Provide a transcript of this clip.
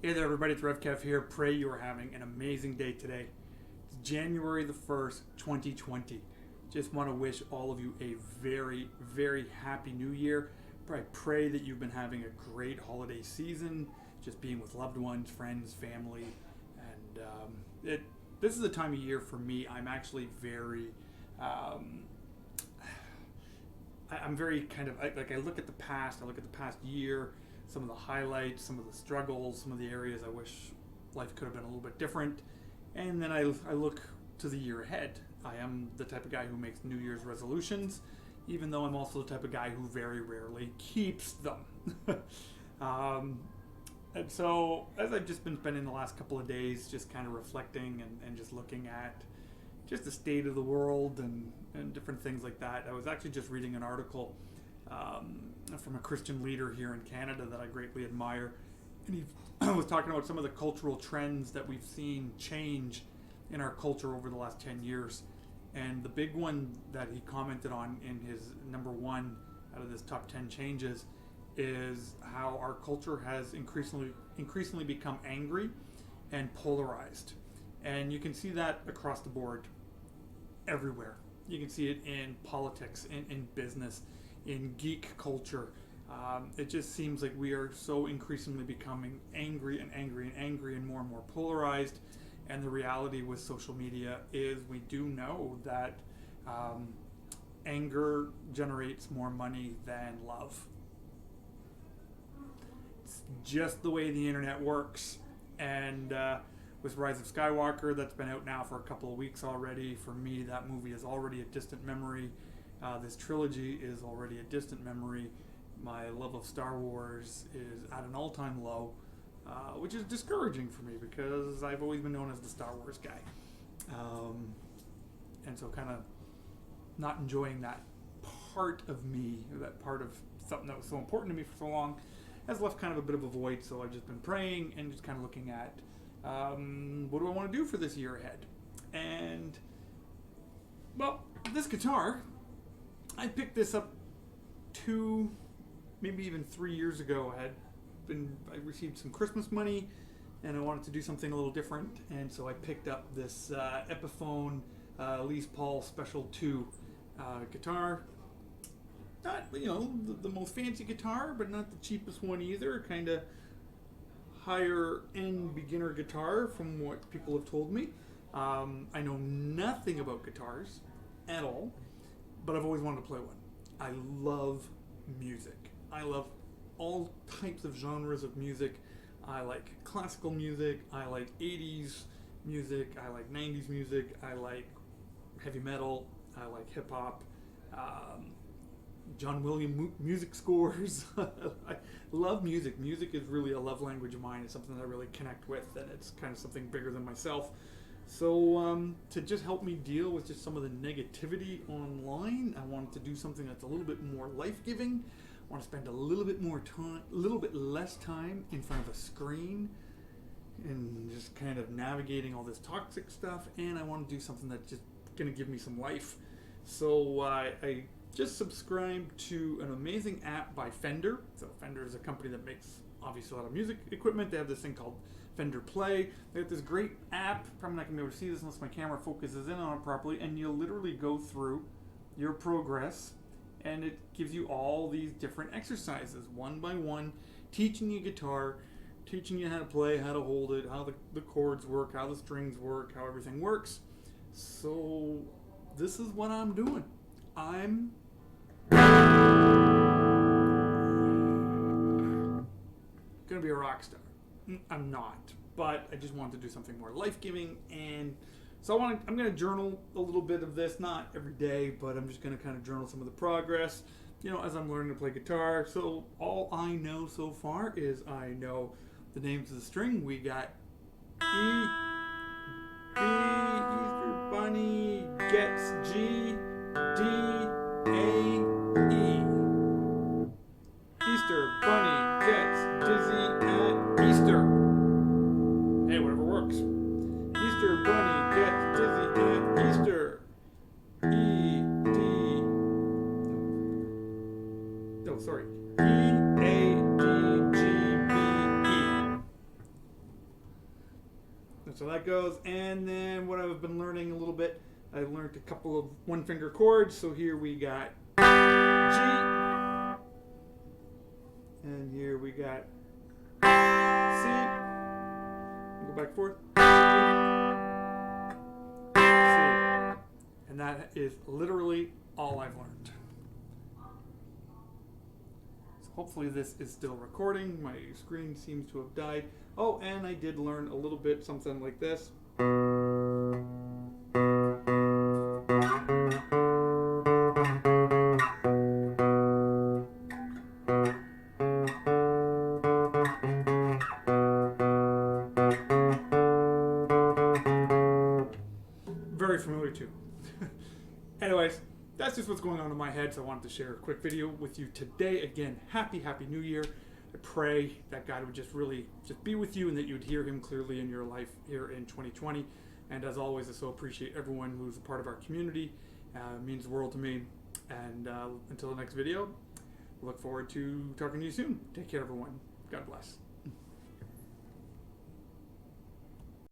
Hey there, everybody. It's RevKev here. Pray you are having an amazing day today. It's January the 1st, 2020. Just want to wish all of you a very, very happy new year. I pray that you've been having a great holiday season, just being with loved ones, friends, family. And this is a time of year for me. I'm actually very, I'm very kind of, I look at the past, I look at the past year, some of the highlights, some of the struggles, some of the areas I wish life could have been a little bit different. And then I look to the year ahead. I am the type of guy who makes New Year's resolutions, even though I'm also the type of guy who very rarely keeps them. And so, as I've just been spending the last couple of days just kind of reflecting and just looking at just the state of the world and different things like that, I was actually just reading an article from a Christian leader here in Canada that I greatly admire. And he was talking about some of the cultural trends that we've seen change in our culture over the last 10 years. And the big one that he commented on in his number one out of this top 10 changes is how our culture has increasingly become angry and polarized. And you can see that across the board everywhere. You can see it in politics, in business, in geek culture. It just seems like we are so increasingly becoming angry and more polarized. And the reality with social media is we do know that anger generates more money than love. It's just the way the internet works. And with Rise of Skywalker, that's been out now for a couple of weeks already. For me, that movie is already a distant memory. This trilogy is already a distant memory. My love of Star Wars is at an all-time low, which is discouraging for me because I've always been known as the Star Wars guy. And so kind of not enjoying that part of me, or that part of something that was so important to me for so long, has left kind of a bit of a void. So I've just been praying and just kind of looking at what do I want to do for this year ahead. And, well, this guitar, I picked this up 2, maybe even 3 years ago. I received some Christmas money and I wanted to do something a little different, and so I picked up this Epiphone Les Paul Special 2 guitar. Not, the most fancy guitar, but not the cheapest one either. Kind of higher end beginner guitar from what people have told me. I know nothing about guitars at all, but I've always wanted to play one. I love music. I love all types of genres of music. I like classical music. I like 80s music. I like 90s music. I like heavy metal. I like hip hop. John Williams music scores. I love music. Music is really a love language of mine. It's something that I really connect with, and it's kind of something bigger than myself. So to just help me deal with just some of the negativity online, I wanted to do something that's a little bit more life-giving. I want to spend a little bit less time in front of a screen and just kind of navigating all this toxic stuff, and I want to do something that's just going to give me some life. So I just subscribed to an amazing app by Fender. So Fender is a company that makes obviously a lot of music equipment. They have this thing called Fender Play. They have this great app. Probably not going to be able to see this unless my camera focuses in on it properly. And you'll literally go through your progress, and it gives you all these different exercises, one by one, teaching you guitar, teaching you how to play, how to hold it, how the chords work, how the strings work, how everything works. So this is what I'm doing. I'm gonna be a rock star. I'm not, but I just wanted to do something more life-giving, and so I'm gonna journal a little bit of this, not every day, but I'm just gonna kind of journal some of the progress, as I'm learning to play guitar. So all I know so far is I know the names of the string. We got E, B, Easter Bunny gets G, D, A, E. Easter Bunny gets dizzy at Easter. Hey, whatever works. Easter Bunny gets dizzy at Easter. E, D. No, sorry. E, A, D, G, B, E. that's how that goes. And then what I've been learning a little bit, I've learned a couple of one-finger chords. So here we got G, and here we got C. Go back and forth. C. And that is literally all I've learned. So hopefully this is still recording. My screen seems to have died. Oh, and I did learn a little bit something like this. Very familiar too. Anyways, that's just what's going on in my head, so I wanted to share a quick video with you today. Again, happy New Year. I pray that God would just really just be with you and that you would hear him clearly in your life here in 2020. And as always, I so appreciate everyone who's a part of our community. It means the world to me. And until the next video, look forward to talking to you soon. Take care, everyone. God bless.